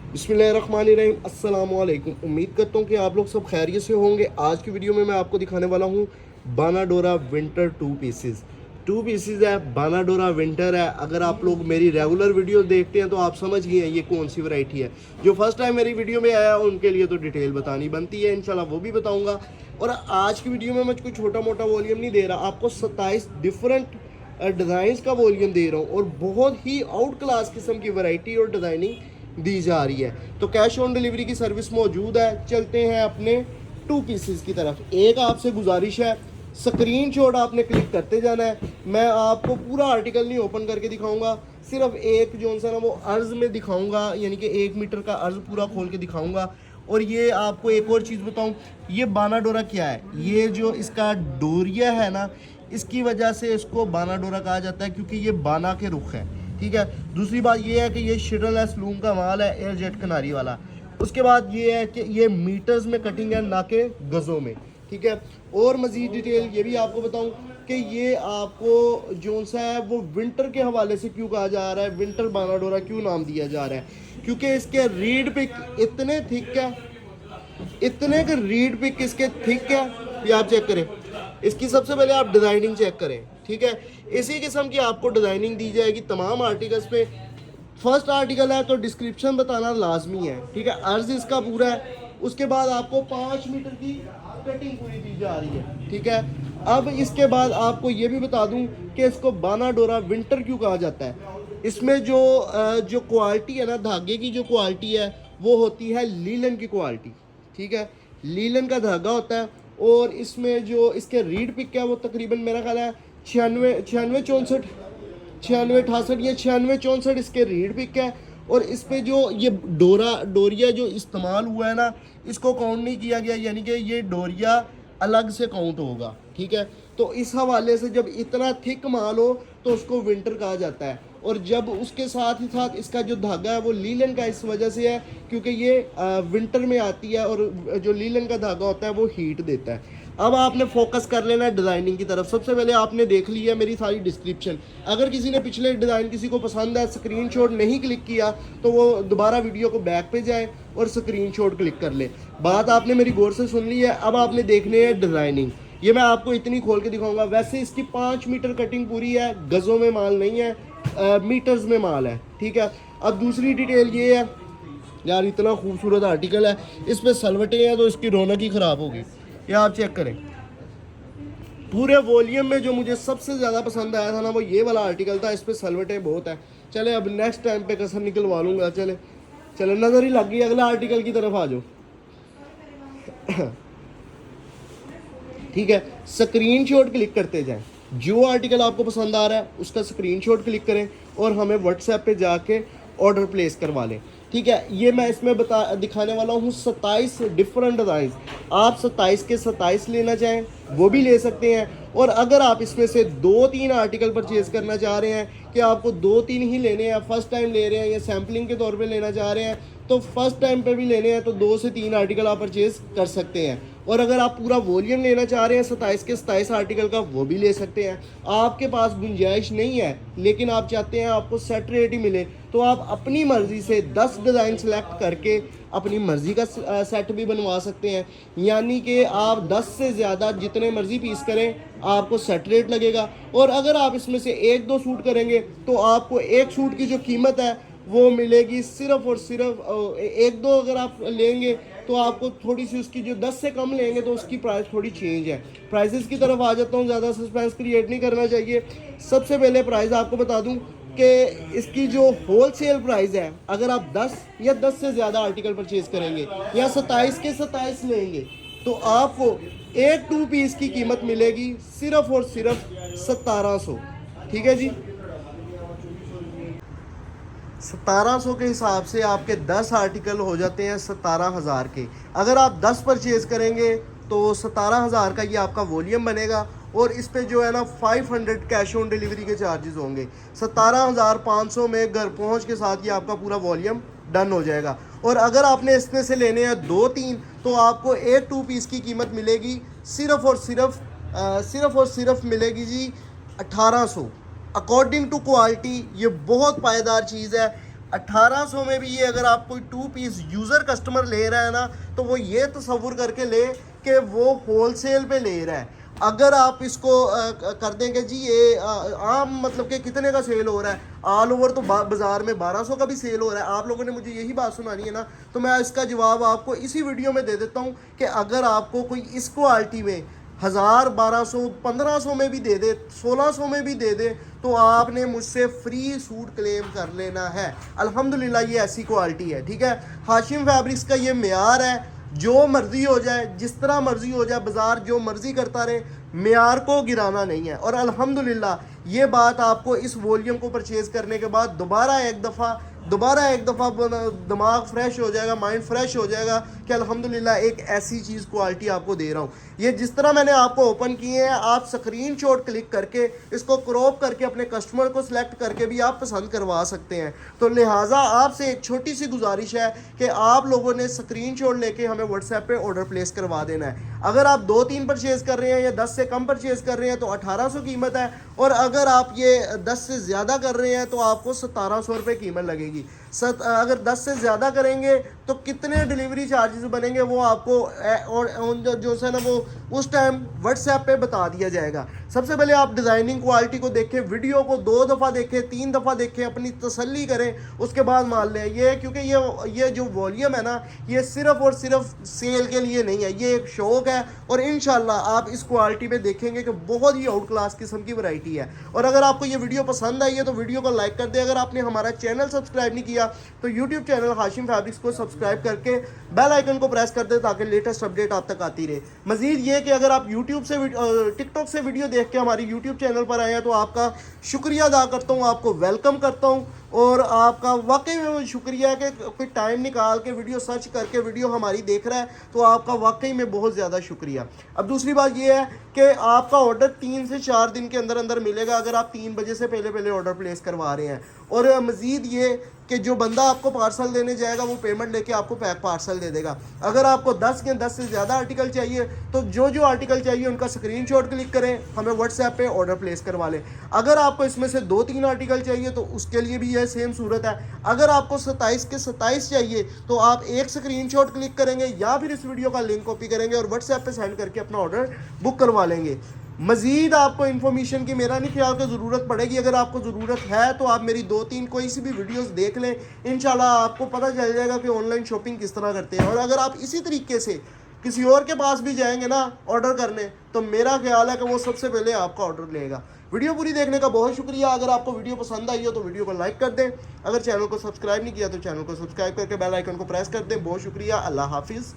बिस्मिल्लाहिर्रहमानिर्रहीम, अस्सलाम वालेकुम। उम्मीद करता हूँ कि आप लोग सब खैरियत से होंगे। आज की वीडियो में मैं आपको दिखाने वाला हूँ बानाडोरा विंटर टू पीसेज है। बानाडोरा विंटर है। अगर आप लोग मेरी रेगुलर वीडियो देखते हैं तो आप समझ गए हैं ये कौन सी वैरायटी है। जो फर्स्ट टाइम मेरी वीडियो में आया उनके लिए तो डिटेल बतानी बनती है, इंशाल्लाह वो भी बताऊँगा। और आज की वीडियो में मैं कोई छोटा मोटा वॉल्यूम नहीं दे रहा, आपको 27 डिफरेंट डिज़ाइंस का वॉल्यूम दे रहा हूँ और बहुत ही आउट क्लास किस्म की वैरायटी और डिज़ाइनिंग दी जा रही है। तो कैश ऑन डिलीवरी की सर्विस मौजूद है। चलते हैं अपने टू पीसेस की तरफ। एक आपसे गुजारिश है, स्क्रीनशॉट आपने क्लिक करते जाना है। मैं आपको पूरा आर्टिकल नहीं ओपन करके दिखाऊंगा, सिर्फ एक जो सा ना वो अर्ज में दिखाऊंगा, यानी कि 1 मीटर का अर्ज पूरा खोल के दिखाऊंगा। और ये आपको एक और चीज़ बताऊं, ये बानाडोरा क्या है, ये जो इसका डोरिया है ना, इसकी वजह से इसको बानाडोरा कहा जाता है क्योंकि ये बाना के रुख है। ठीक है। दूसरी बात ये है कि ये शिटललेस लूम का माल है, एयर जेट कनारी वाला। उसके बाद ये है कि ये मीटर्स में कटिंग है, ना के गज़ों में। ठीक है। और मज़ीद डिटेल ये भी आपको बताऊं कि ये आपको जो सा है वो विंटर के हवाले से क्यों कहा जा रहा है, विंटर बानाडोरा क्यों नाम दिया जा रहा है, क्योंकि इसके रीड पिक इतने थिक है, इतने के रीड पिक इसके थिक है। ये आप चेक करें, इसकी सबसे पहले आप डिज़ाइनिंग चेक करें। ठीक है। इसी किस्म की आपको डिज़ाइनिंग दी जाएगी तमाम आर्टिकल्स पे। फर्स्ट आर्टिकल है तो डिस्क्रिप्शन बताना लाजमी है। ठीक है। अर्ज इसका पूरा है। उसके बाद आपको 5 मीटर की कटिंग पूरी दी जा रही है। ठीक है। अब इसके बाद आपको ये भी बता दूं कि इसको बानाडोरा विंटर क्यों कहा जाता है। इसमें जो क्वालिटी है ना, धागे की जो क्वालिटी है वो होती है लीलन की क्वालिटी। ठीक है। लीलन का धागा होता है। और इसमें जो इसके रीड पिक है वो तकरीबन मेरा ख्याल है 96 96 64 या 96 64 इसके रीड पिक है। और इस पे जो ये डोरिया जो इस्तेमाल हुआ है ना, इसको काउंट नहीं किया गया, यानी कि ये डोरिया अलग से काउंट होगा। ठीक है। तो इस हवाले से जब इतना थिक माल हो तो उसको विंटर कहा जाता है। और जब उसके साथ ही साथ इसका जो धागा है वो लीलन का इस वजह से है क्योंकि ये विंटर में आती है और जो लीलन का धागा होता है वो हीट देता है। अब आपने फोकस कर लेना है डिज़ाइनिंग की तरफ। सबसे पहले आपने देख लिया मेरी सारी डिस्क्रिप्शन। अगर किसी ने पिछले डिज़ाइन किसी को पसंद है, स्क्रीनशॉट नहीं क्लिक किया तो वो दोबारा वीडियो को बैक पे जाए और स्क्रीनशॉट क्लिक कर ले। बात आपने मेरी गौर से सुन ली है। अब आपने देखने है डिज़ाइनिंग। ये मैं आपको इतनी खोल के दिखाऊंगा। वैसे इसकी 5 मीटर कटिंग पूरी है, गज़ों में माल नहीं है, मीटर्स में माल है। ठीक है। अब दूसरी डिटेल ये है, यार इतना खूबसूरत आर्टिकल है, इस पर सलवटें हैं तो इसकी रौनक ही ख़राब होगी। ये आप चेक करें। पूरे वॉल्यूम में जो मुझे सबसे ज़्यादा पसंद आया था ना वो ये वाला आर्टिकल था। इस पर सलवटें बहुत है। चले अब नेक्स्ट टाइम पे कसर निकलवा लूँगा। चले चले नज़र ही लग गई, अगला आर्टिकल की तरफ आ जाओ। ठीक है। स्क्रीनशॉट क्लिक करते जाएं। जो आर्टिकल आपको पसंद आ रहा है उसका स्क्रीनशॉट क्लिक करें और हमें व्हाट्सएप पे जाके ऑर्डर प्लेस करवा लें। ठीक है। ये मैं इसमें दिखाने वाला हूँ 27 डिफरेंट डिज़ाइन। आप 27 के 27 लेना चाहें वो भी ले सकते हैं। और अगर आप इसमें से 2-3 आर्टिकल परचेज़ करना चाह रहे हैं कि आपको 2-3 ही लेने हैं, फर्स्ट टाइम ले रहे हैं या सैम्पलिंग के तौर पे लेना चाह रहे हैं, तो फर्स्ट टाइम पे भी लेने हैं तो 2 से 3 आर्टिकल आप परचेज़ कर सकते हैं। और अगर आप पूरा वॉल्यूम लेना चाह रहे हैं 27 के 27 आर्टिकल का, वो भी ले सकते हैं। आपके पास गुंजाइश नहीं है लेकिन आप चाहते हैं आपको सेट रेट ही मिले, तो आप अपनी मर्ज़ी से 10 डिज़ाइन सेलेक्ट करके अपनी मर्ज़ी का सेट भी बनवा सकते हैं। यानी कि आप 10 से ज़्यादा जितने मर्ज़ी पीस करें आपको सेट रेट लगेगा। और अगर आप इसमें से 1-2 सूट करेंगे तो आपको एक सूट की जो कीमत है वो मिलेगी सिर्फ और सिर्फ 1-2 अगर आप लेंगे तो आपको थोड़ी सी उसकी जो 10 से कम लेंगे तो उसकी प्राइस थोड़ी चेंज है। प्राइसेस की तरफ आ जाता हूँ, ज़्यादा सस्पेंस क्रिएट नहीं करना चाहिए। सबसे पहले प्राइस आपको बता दूँ कि इसकी जो होलसेल प्राइस है, अगर आप 10 या 10 से ज़्यादा आर्टिकल परचेज़ करेंगे या 27 के 27 लेंगे तो आपको एक 2 पीस की कीमत मिलेगी सिर्फ और सिर्फ 1700। ठीक है जी। 1700 के हिसाब से आपके 10 आर्टिकल हो जाते हैं 17,000 के। अगर आप 10 परचेज़ करेंगे तो 17,000 का ये आपका वॉल्यूम बनेगा। और इस पे जो है ना 500 कैश ऑन डिलीवरी के चार्जेस होंगे। 17,500 में घर पहुंच के साथ ये आपका पूरा वॉल्यूम डन हो जाएगा। और अगर आपने इसमें से लेने हैं 2-3 तो आपको एक 2 पीस की कीमत मिलेगी सिर्फ और सिर्फ मिलेगी जी 1800। अकॉर्डिंग टू क्वालिटी ये बहुत पायदार चीज़ है। 1800 में भी ये अगर आप कोई 2 पीस यूज़र कस्टमर ले रहा है ना, तो वो ये तसव्वुर करके ले कि वो होलसेल पे ले रहा है। अगर आप इसको कर देंगे जी ये आम मतलब कि कितने का सेल हो रहा है, ऑल ओवर तो बाज़ार में 1200 का भी सेल हो रहा है। आप लोगों ने मुझे यही बात सुनानी है ना, तो मैं इसका जवाब आपको इसी वीडियो में दे देता हूँ कि अगर आपको कोई इस क्वालिटी में 1000, 1200, 1500 में भी दे दे, 1600 में भी दे दे, तो आपने मुझसे फ्री सूट क्लेम कर लेना है। अल्हम्दुलिल्लाह ये ऐसी क्वालिटी है, ठीक है। हाशिम फैब्रिक्स का ये मेयार है, जो मर्जी हो जाए, जिस तरह मर्जी हो जाए, बाजार जो मर्जी करता रहे, मेयार को गिराना नहीं है। और अल्हम्दुलिल्लाह ये बात आपको इस वॉल्यूम को परचेज़ करने के बाद दोबारा एक दफ़ा दिमाग फ्रेश हो जाएगा, माइंड फ्रेश हो जाएगा कि अल्हम्दुलिल्लाह एक ऐसी चीज़ क्वालिटी आपको दे रहा हूँ। ये जिस तरह मैंने आपको ओपन किए हैं, आप स्क्रीनशॉट क्लिक करके इसको क्रॉप करके अपने कस्टमर को सिलेक्ट करके भी आप पसंद करवा सकते हैं। तो लिहाजा आपसे एक छोटी सी गुजारिश है कि आप लोगों ने स्क्रीनशॉट लेके हमें व्हाट्सएप पे ऑर्डर प्लेस करवा देना है। अगर आप 2-3 परचेज़ कर रहे हैं या 10 से कम परचेज़ कर रहे हैं तो 1800 कीमत है, और अगर आप ये 10 से ज़्यादा कर रहे हैं तो आपको 1700 रुपये कीमत लगेगी। अगर 10 से ज़्यादा करेंगे तो कितने डिलीवरी चार्जेस बनेंगे वो आपको और जो है ना वो उस टाइम व्हाट्सएप पे बता दिया जाएगा। सबसे पहले आप डिज़ाइनिंग क्वालिटी को देखें, वीडियो को 2 दफ़ा देखें, 3 दफ़ा देखें, अपनी तसल्ली करें, उसके बाद मान लें। ये क्योंकि ये जो वॉल्यूम है ना, ये सिर्फ़ और सिर्फ सेल के लिए नहीं है, ये एक शौक़ है। और इंशाल्लाह आप इस क्वालिटी में देखेंगे कि बहुत ही आउट क्लास किस्म की वैरायटी है। और अगर आपको ये वीडियो पसंद आई है तो वीडियो को लाइक कर दें। अगर आपने हमारा चैनल सब्सक्राइब नहीं किया तो यूट्यूब चैनल हाशिम फैब्रिक्स को सब्सक्राइब करके बेल आइकन को प्रेस कर दें ताकि लेटेस्ट अपडेट आप तक आती रहे। मजीद ये कि अगर आप यूट्यूब से टिकटॉक से वीडियो देख के हमारी यूट्यूब चैनल पर आए हैं तो आपका शुक्रिया अदा करता हूँ, आपको वेलकम करता हूँ। और आपका वाकई में शुक्रिया है कि कोई टाइम निकाल के वीडियो सर्च करके वीडियो हमारी देख रहा है, तो आपका वाकई में बहुत ज़्यादा शुक्रिया। अब दूसरी बात ये है कि आपका ऑर्डर 3 से 4 दिन के अंदर अंदर मिलेगा अगर आप 3 बजे से पहले ऑर्डर प्लेस करवा रहे हैं। और मज़ीद ये कि जो बंदा आपको पार्सल देने जाएगा वो पेमेंट लेके आपको पैक पार्सल दे देगा। अगर आपको 10 के 10 से ज़्यादा आर्टिकल चाहिए तो जो आर्टिकल चाहिए उनका स्क्रीनशॉट क्लिक करें, हमें व्हाट्सएप पे ऑर्डर प्लेस करवा लें। अगर आपको इसमें से 2-3 आर्टिकल चाहिए तो उसके लिए भी यह सेम सूरत है। अगर आपको 27 के 27 चाहिए तो आप एक स्क्रीनशॉट क्लिक करेंगे या फिर इस वीडियो का लिंक कॉपी करेंगे और व्हाट्सएप पे सेंड करके अपना ऑर्डर बुक करवा लेंगे। मज़ीद आपको इन्फॉर्मेशन की मेरा नहीं ख्याल कि ज़रूरत पड़ेगी। अगर आपको ज़रूरत है तो आप मेरी 2-3 कोई सी भी वीडियोस देख लें, इंशाल्लाह आपको पता चल जाएगा कि ऑनलाइन शॉपिंग किस तरह करते हैं। और अगर आप इसी तरीके से किसी और के पास भी जाएंगे ना ऑर्डर करने, तो मेरा ख्याल है कि वो सबसे पहले आपका ऑर्डर लेगा। वीडियो पूरी देखने का बहुत शुक्रिया। अगर आपको वीडियो पसंद आई हो तो वीडियो को लाइक कर दें। अगर चैनल को सब्सक्राइब नहीं किया तो चैनल को सब्सक्राइब करके बेल आइकन को प्रेस कर दें। बहुत शुक्रिया। अल्लाह हाफिज़।